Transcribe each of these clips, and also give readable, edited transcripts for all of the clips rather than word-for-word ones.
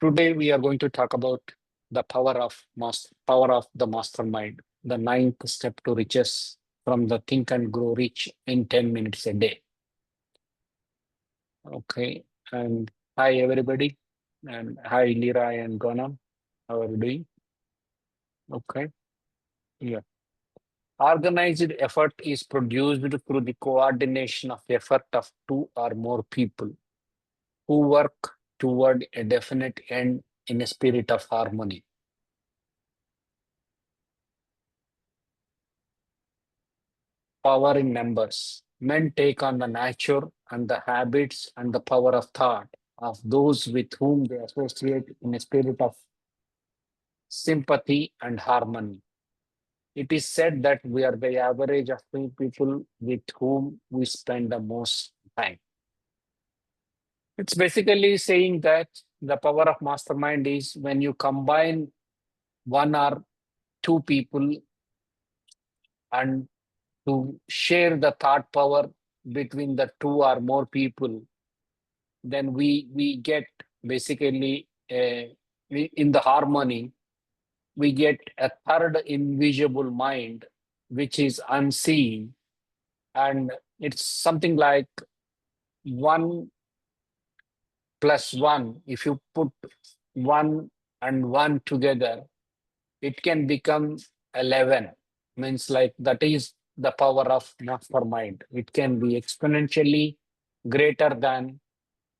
Today we are going to talk about the power of the mastermind, the ninth step to riches from the Think and Grow Rich in 10 minutes a day. Okay, and hi everybody, and hi Lira and Gonam. How are you doing? Okay, yeah. Organized effort is produced through the coordination of effort of two or more people who work toward a definite end in a spirit of harmony. Power in numbers. Men take on the nature and the habits and the power of thought of those with whom they associate in a spirit of sympathy and harmony. It is said that we are the average of two people with whom we spend the most time. It's basically saying that the power of mastermind is when you combine one or two people and to share the thought power between the two or more people, then we get basically in the harmony, we get a third invisible mind, which is unseen. And it's something like 1 plus 1. If you put 1 and 1 together, it can become 11. Means like that is the power of mastermind. It can be exponentially greater than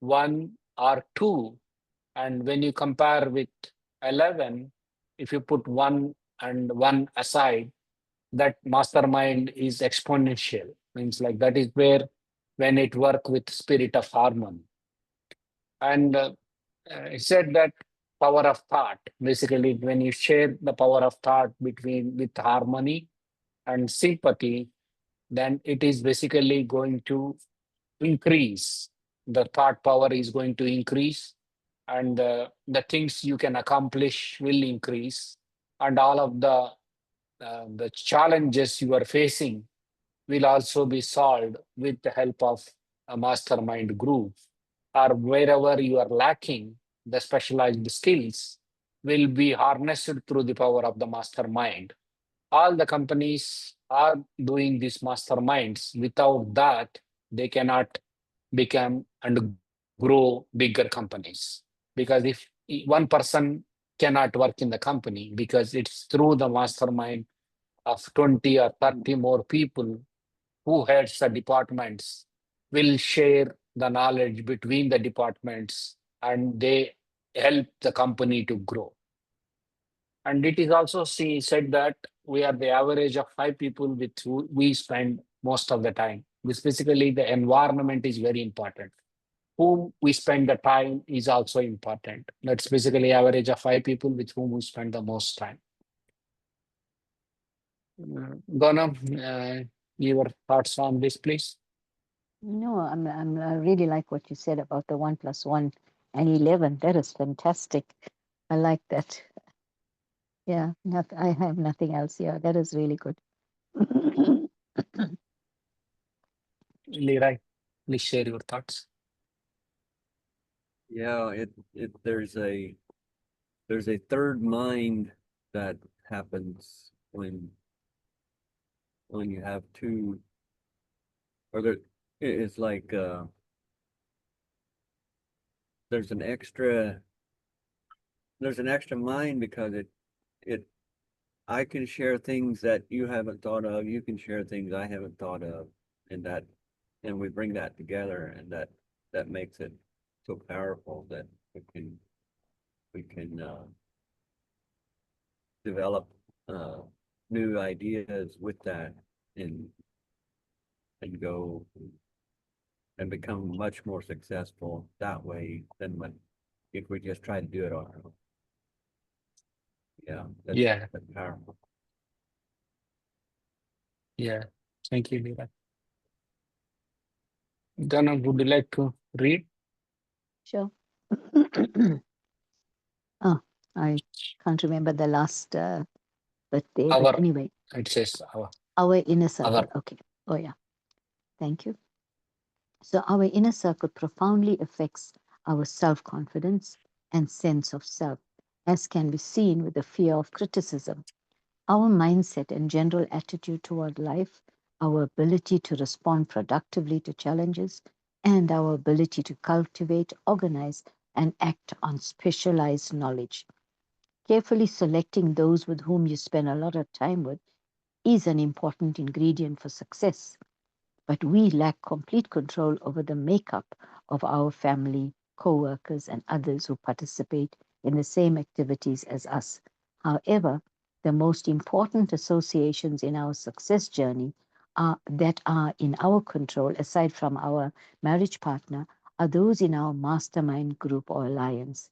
1 or 2. And when you compare with 11, if you put 1 and 1 aside, that mastermind is exponential. Means like that is where when it work with spirit of harmony. And it said that power of thought. Basically, when you share the power of thought between with harmony and sympathy, then it is basically going to increase. The thought power is going to increase, and the things you can accomplish will increase, and all of the challenges you are facing will also be solved with the help of a mastermind group. Or wherever you are lacking, the specialized skills will be harnessed through the power of the mastermind. All the companies are doing these masterminds. Without that, they cannot become and grow bigger companies. Because if one person cannot work in the company, because it's through the mastermind of 20 or 30 more people who heads the departments will share the knowledge between the departments, and they help the company to grow. And it is also said that we are the average of 5 people with who we spend most of the time. This basically the environment is very important. Whom we spend the time is also important. That's basically average of 5 people with whom we spend the most time. Gona, your thoughts on this, please? No, I really like what you said about the 1 plus 1 and 11. That is fantastic. I like that. Yeah, I have nothing else here. That is really good. Leroy, please share your thoughts. Yeah, there's a third mind that happens when you have two, or it's like there's an extra mind because it I can share things that you haven't thought of, you can share things I haven't thought of, and we bring that together, and that makes it so powerful that we can develop new ideas with that, and go and become much more successful that way than if we just try to do it on our own. Yeah, that's powerful. Yeah, thank you, Leroy. Dana, would you like to read? Sure. Oh, I can't remember the last birthday, but anyway. It says our inner circle. our. Okay. Oh, yeah. Thank you. So, our inner circle profoundly affects our self confidence, and sense of self, as can be seen with the fear of criticism. Our mindset and general attitude toward life, our ability to respond productively to challenges, and our ability to cultivate, organize, and act on specialized knowledge. Carefully selecting those with whom you spend a lot of time with is an important ingredient for success. But we lack complete control over the makeup of our family, co-workers, and others who participate in the same activities as us. However, the most important associations in our success journey that are in our control, aside from our marriage partner, are those in our mastermind group or alliance.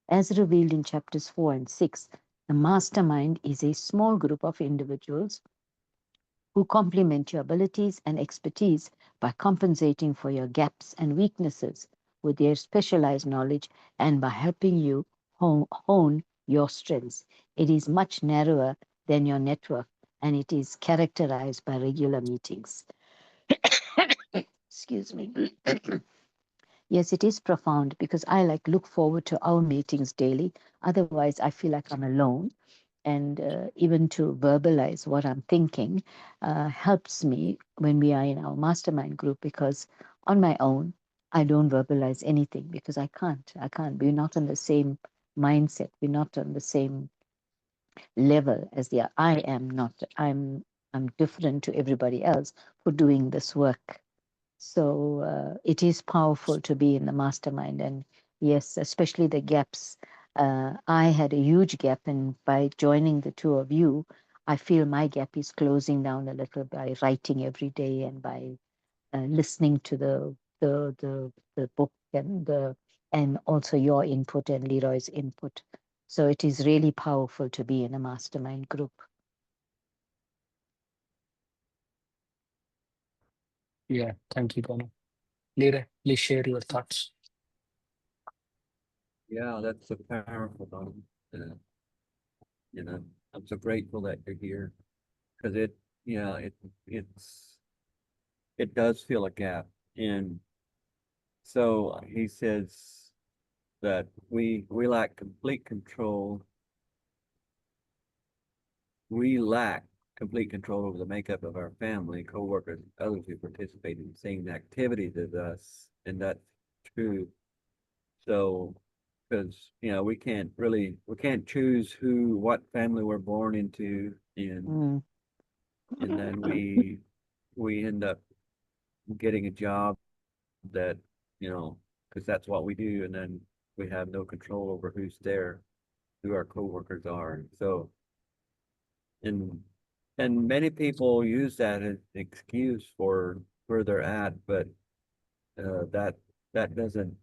As revealed in chapters 4 and 6, the mastermind is a small group of individuals who complement your abilities and expertise by compensating for your gaps and weaknesses with their specialized knowledge and by helping you hone your strengths. It is much narrower than your network and it is characterized by regular meetings. Excuse me. Yes, it is profound because I look forward to our meetings daily. Otherwise, I feel like I'm alone. And even to verbalize what I'm thinking helps me when we are in our mastermind group because on my own, I don't verbalize anything because I can't. I can't. We're not on the same mindset. We're not on the same level as the. I am not. I'm different to everybody else for doing this work. So it is powerful to be in the mastermind. And yes, especially the gaps. I had a huge gap, and by joining the two of you, I feel my gap is closing down a little by writing every day and by listening to the book and also your input and Leroy's input. So it is really powerful to be in a mastermind group. Yeah, thank you, Donna. Leroy, please share your thoughts. Yeah, that's so powerful, Don. Uh, you know, I'm so grateful that you're here because yeah, it does fill a gap. And so he says that we lack complete control. We lack complete control over the makeup of our family, coworkers, and others who participate in the same activities as us, and that's true. So, because we can't choose what family we're born into, Mm. and then we end up getting a job that because that's what we do, and then we have no control over who's there, who our coworkers are. So, and and many people use that as an excuse for where they're at, but that doesn't.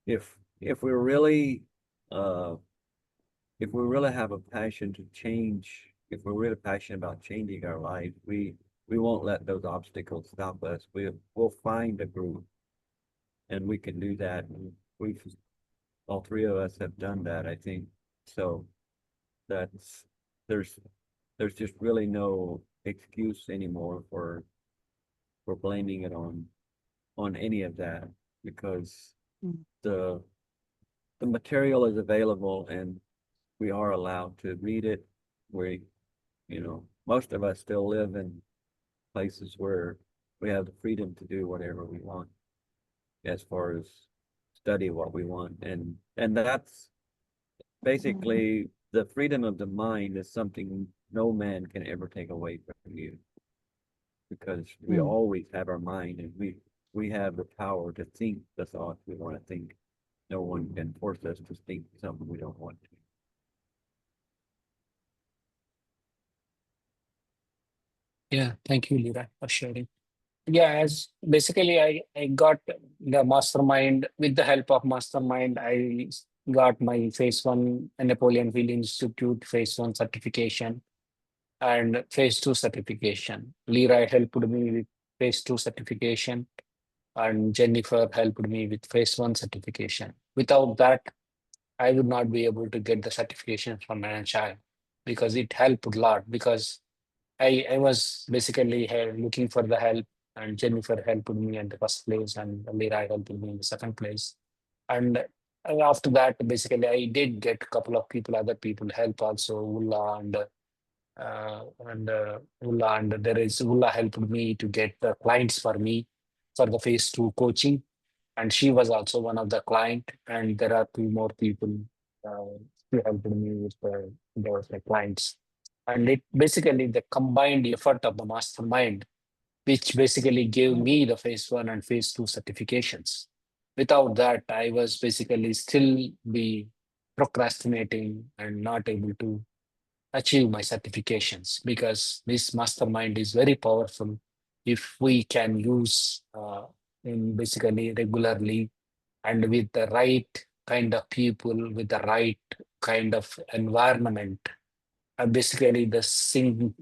If we really uh, if we really have a passion to change, if we're really passionate about changing our life, we won't let those obstacles stop us. We'll find a group, and we can do that. And we've all three of us have done that, I think. So that's there's there's just really no excuse anymore for blaming it on any of that because Mm. the the material is available and we are allowed to read it. We, most of us still live in places where we have the freedom to do whatever we want as far as study what we want. And that's basically the freedom of the mind is something no man can ever take away from you because we Mm. always have our mind and we have the power to think the thoughts we want to think. No one can force us to think something we don't want to. Yeah, thank you, Leroy, for sharing. Yeah, as basically I got the mastermind with the help of mastermind. Got my phase one Napoleon Hill Institute phase one certification and phase two certification. Leroy helped me with phase two certification, and Jennifer helped me with phase one certification. Without that, I would not be able to get the certification from my child because it helped a lot. Because I was basically looking for the help, and Jennifer helped me in the first place, and Leroy helped me in the second place. And And after that, basically, I did get a couple of people, other people help also, Ulla Ulla, and there is Ulla helped me to get the clients for me for the phase two coaching, and she was also one of the client. And there are two more people who helped me with the clients. And it basically the combined effort of the mastermind, which basically gave me the phase one and phase two certifications. Without that, I was basically still be procrastinating and not able to achieve my certifications, because this mastermind is very powerful if we can use in basically regularly and with the right kind of people, with the right kind of environment, and basically the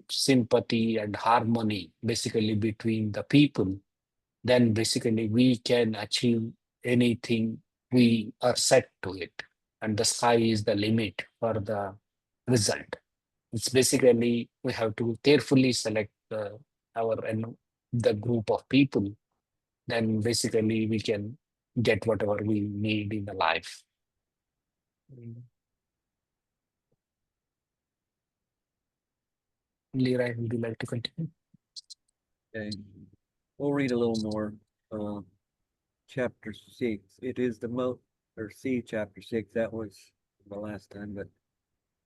sympathy and harmony basically between the people, then basically we can achieve anything we are set to it, and the sky is the limit for the result. It's basically we have to carefully select our and the group of people. Then basically we can get whatever we need in the life. Leroy, would you like to continue? Okay, we'll read a little more. Uh, chapter 6. It is the most, or C, chapter 6. That was the last time, but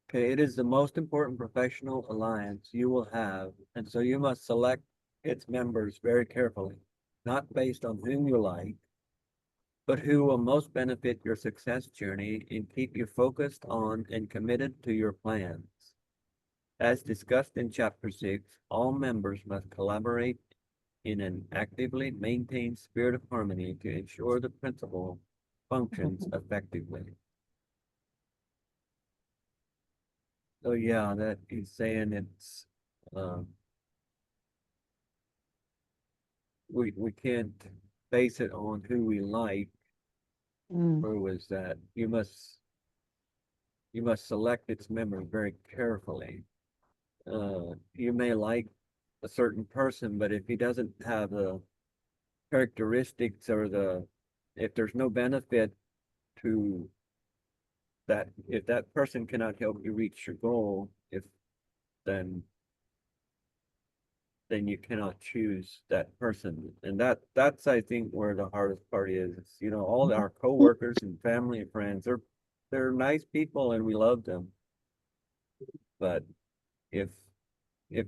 okay. It is the most important professional alliance you will have, and so you must select its members very carefully, not based on whom you like, but who will most benefit your success journey and keep you focused on and committed to your plans. As discussed in Chapter 6, all members must collaborate in an actively maintained spirit of harmony to ensure the principle functions effectively. So yeah, that he's saying it's um, we can't base it on who we like. Mm. Or was that you must select its members very carefully. You may like a certain person, but if he doesn't have the characteristics or if there's no benefit to that, if that person cannot help you reach your goal, if then then you cannot choose that person. And that's I think where the hardest part is. You know, all our coworkers and family and friends, they're nice people and we love them. But if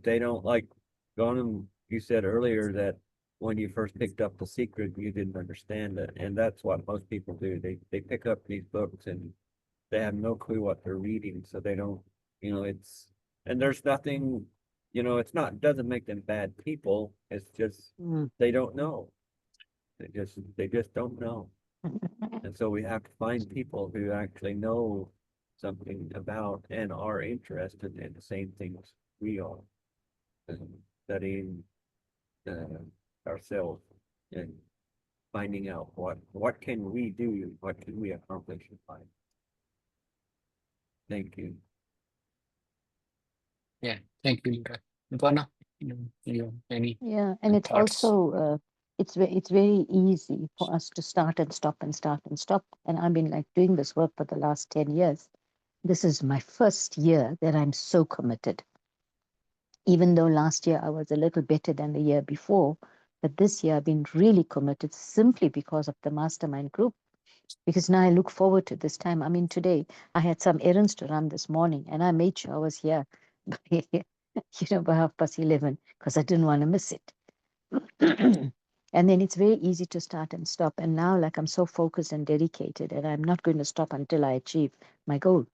they don't like Gautam, you said earlier that when you first picked up The Secret, you didn't understand it. And that's what most people do. They pick up these books and they have no clue what they're reading. So they don't, it's, and there's nothing, it's not, doesn't make them bad people. It's just, Mm. they don't know. They just don't know. And so we have to find people who actually know something about and are interested in the same things we are, studying ourselves and finding out what can we do, what can we accomplish in life. Thank you. Yeah, thank you, Leroy. Ivana, any Yeah, and it's thoughts? also it's very easy for us to start and stop and start and stop. And I've been like doing this work for the last 10 years. This is my first year that I'm so committed. Even though last year I was a little better than the year before, but this year I've been really committed simply because of the mastermind group. Because now I look forward to this time. I mean, today I had some errands to run this morning, and I made sure I was here by, by 11:30 because I didn't want to miss it. And then it's very easy to start and stop. And now, like, I'm so focused and dedicated, and I'm not going to stop until I achieve my goal.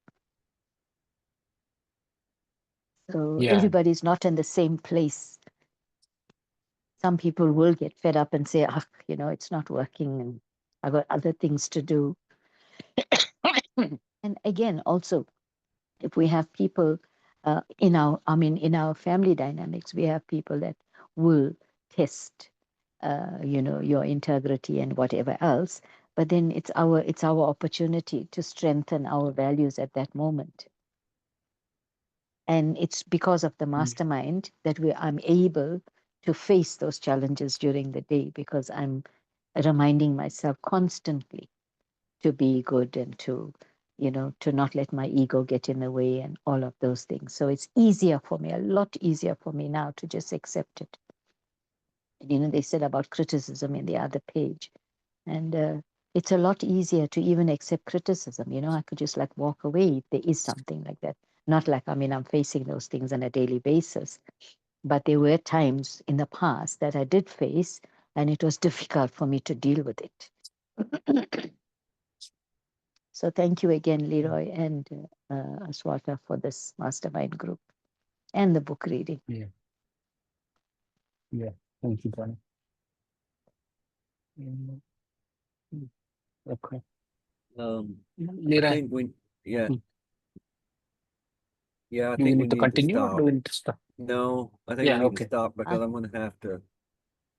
So Yeah, everybody's not in the same place. Some people will get fed up and say, ah, it's not working, and I've got other things to do. And again, also, if we have people in our family dynamics, we have people that will test, your integrity and whatever else. But then it's our opportunity to strengthen our values at that moment. And it's because of the mastermind that I'm able to face those challenges during the day, because I'm reminding myself constantly to be good and to, to not let my ego get in the way and all of those things. So it's easier for me, a lot easier for me now to just accept it. And, they said about criticism in the other page. And it's a lot easier to even accept criticism. I could just like walk away if there is something like that. Not like, I'm facing those things on a daily basis. But there were times in the past that I did face, and it was difficult for me to deal with it. So thank you again, Leroy and Aswata, for this mastermind group and the book reading. Yeah. Yeah. Thank you, Bonnie. Okay. I I think we, yeah. Hmm. Yeah, I Do we think we need to need to continue or stop. do we need to stop? No, I think we Yeah, need to okay. stop because I'm gonna have to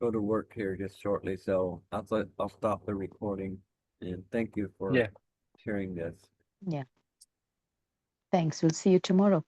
go to work here just shortly, so I'll stop the recording. And thank you for Yeah. sharing this. Yeah. Thanks. We'll see you tomorrow.